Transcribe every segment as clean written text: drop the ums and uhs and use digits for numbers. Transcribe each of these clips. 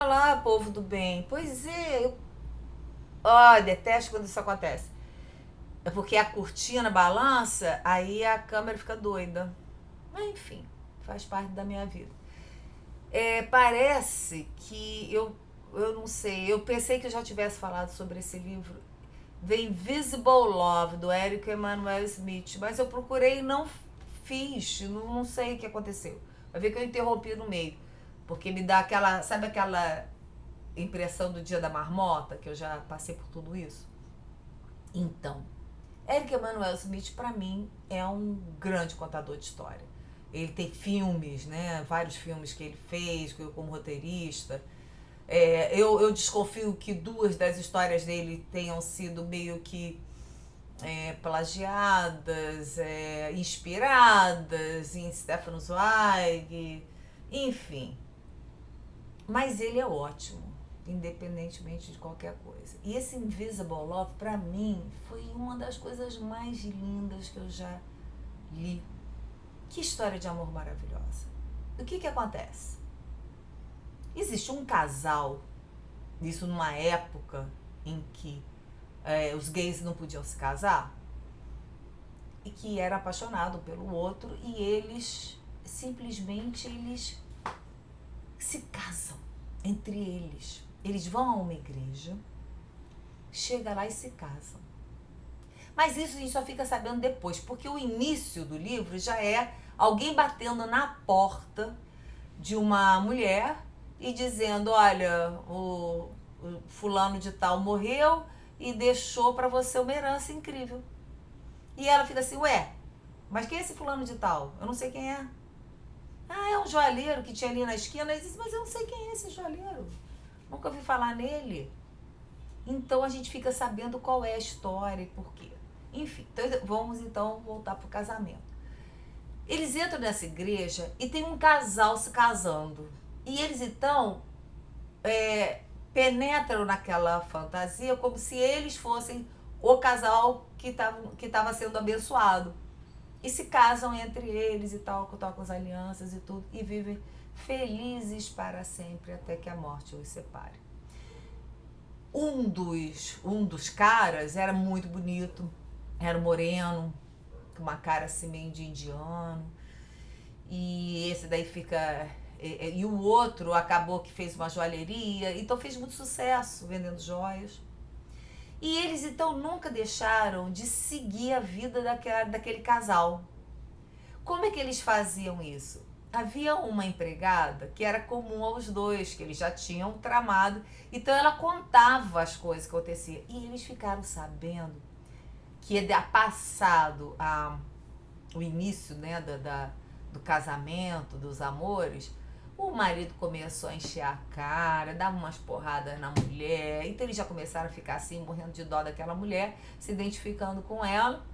Olá, povo do bem. Pois é, detesto quando isso acontece. É porque a cortina balança, aí a câmera fica doida. Mas enfim, faz parte da minha vida. Parece que eu não sei, eu pensei que eu já tivesse falado sobre esse livro, The Invisible Love, do Eric Emanuel Smith, mas eu procurei e não fiz, não sei o que aconteceu. Vai ver que eu interrompi no meio, porque me dá aquela, sabe aquela impressão do dia da marmota, que eu já passei por tudo isso? Então, Eric Emanuel Smith, para mim, é um grande contador de história. Ele tem filmes, né? Vários filmes que ele fez como roteirista. Eu desconfio que duas das histórias dele tenham sido meio que plagiadas, inspiradas em Stefan Zweig, enfim. Mas ele é ótimo, independentemente de qualquer coisa. E esse Invisible Love, pra mim, foi uma das coisas mais lindas que eu já li. Que história de amor maravilhosa. O que acontece? Existe um casal, isso numa época em que os gays não podiam se casar, e que era apaixonado pelo outro, e eles se casam entre eles. Eles vão a uma igreja, chega lá e se casam. Mas isso a gente só fica sabendo depois, porque o início do livro já é alguém batendo na porta de uma mulher e dizendo: olha, o fulano de tal morreu e deixou para você uma herança incrível. E ela fica assim: ué, mas quem é esse fulano de tal? Eu não sei quem é. Ah, é um joalheiro que tinha ali na esquina. Ele disse: mas eu não sei quem é esse joalheiro. Nunca ouvi falar nele. Então a gente fica sabendo qual é a história e por quê. Enfim, então, vamos então voltar pro casamento. Eles entram nessa igreja e tem um casal se casando. E eles então penetram naquela fantasia como se eles fossem o casal que estava sendo abençoado. E se casam entre eles e tal, tocam as alianças e tudo, e vivem felizes para sempre até que a morte os separe. Um dos caras era muito bonito, era moreno, com uma cara assim meio de indiano. E esse daí fica. E o outro acabou que fez uma joalheria, então fez muito sucesso vendendo joias. E eles então nunca deixaram de seguir a vida daquele casal. Como é que eles faziam isso? Havia uma empregada que era comum aos dois, que eles já tinham tramado, então ela contava as coisas que aconteciam. E eles ficaram sabendo que passado o início, né, do casamento, dos amores, o marido começou a encher a cara, dava umas porradas na mulher, então eles já começaram a ficar assim, morrendo de dó daquela mulher, se identificando com ela,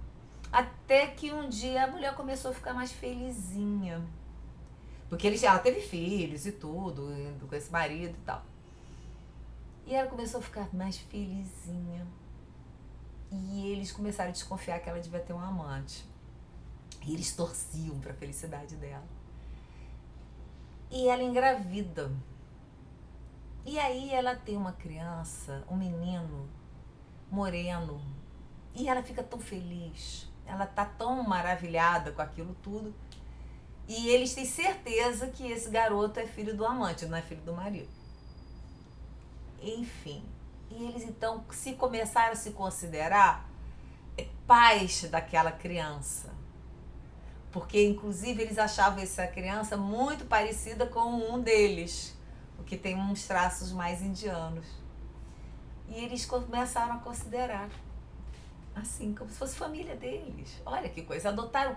até que um dia a mulher começou a ficar mais felizinha. Porque ela teve filhos e tudo, com esse marido e tal. E ela começou a ficar mais felizinha. E eles começaram a desconfiar que ela devia ter um amante. E eles torciam para a felicidade dela. E ela engravida. E aí ela tem uma criança, um menino moreno. E ela fica tão feliz. Ela tá tão maravilhada com aquilo tudo. E eles têm certeza que esse garoto é filho do amante, não é filho do marido. Enfim. E eles então se começaram a se considerar pais daquela criança. Porque inclusive eles achavam essa criança muito parecida com um deles, o que tem uns traços mais indianos. E eles começaram a considerar assim, como se fosse família deles. Olha que coisa, adotaram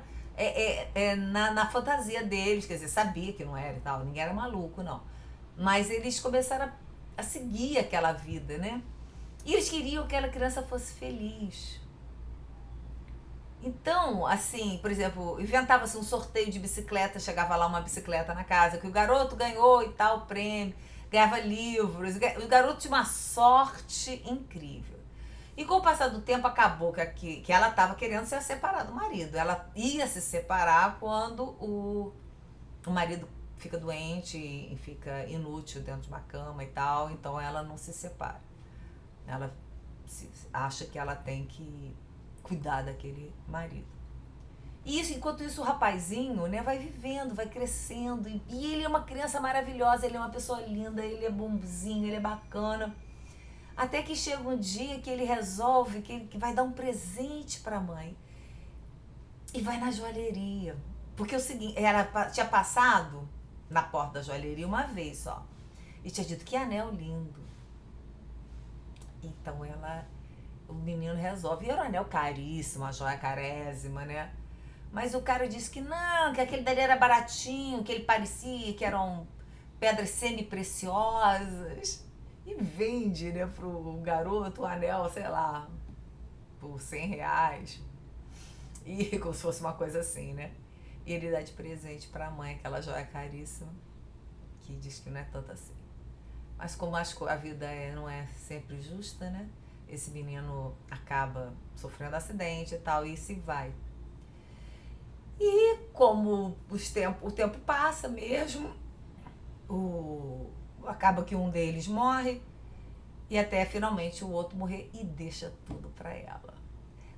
na fantasia deles, quer dizer, sabia que não era e tal, ninguém era maluco, não. Mas eles começaram a seguir aquela vida, né? E eles queriam que aquela criança fosse feliz. Então, assim, por exemplo, inventava-se um sorteio de bicicleta, chegava lá uma bicicleta na casa, que o garoto ganhou e tal prêmio, ganhava livros, o garoto tinha uma sorte incrível. E com o passar do tempo acabou que ela estava querendo se separar do marido. Ela ia se separar quando o marido fica doente e fica inútil dentro de uma cama e tal, então ela não se separa. Ela acha que ela tem que cuidar daquele marido. E isso, enquanto isso, o rapazinho, né, vai vivendo, vai crescendo. E ele é uma criança maravilhosa, ele é uma pessoa linda, ele é bonzinho, ele é bacana. Até que chega um dia que ele resolve que vai dar um presente para a mãe. E vai na joalheria. Porque é o seguinte, tinha passado na porta da joalheria uma vez só. E tinha dito, que anel lindo. Então o menino resolve. E era um anel caríssimo, uma joia carésima, né? Mas o cara disse que não, que aquele dali era baratinho, que ele parecia que eram pedras semi-preciosas. E vende, né, pro garoto o anel, sei lá, por R$ 100. E como se fosse uma coisa assim, né? E ele dá de presente pra mãe aquela joia caríssima, que diz que não é tanto assim. Mas como a vida não é sempre justa, né? Esse menino acaba sofrendo acidente e tal, e se vai. E como o tempo passa mesmo, acaba que um deles morre e até finalmente o outro morrer e deixa tudo pra ela.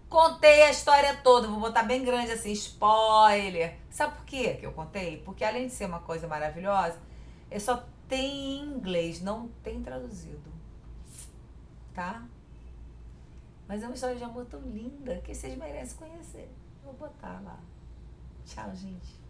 Contei a história toda, vou botar bem grande assim, spoiler. Sabe por quê que eu contei? Porque além de ser uma coisa maravilhosa, só tem em inglês, não tem traduzido, tá? Mas é uma história de amor tão linda que vocês merecem conhecer. Vou botar lá. Tchau, gente.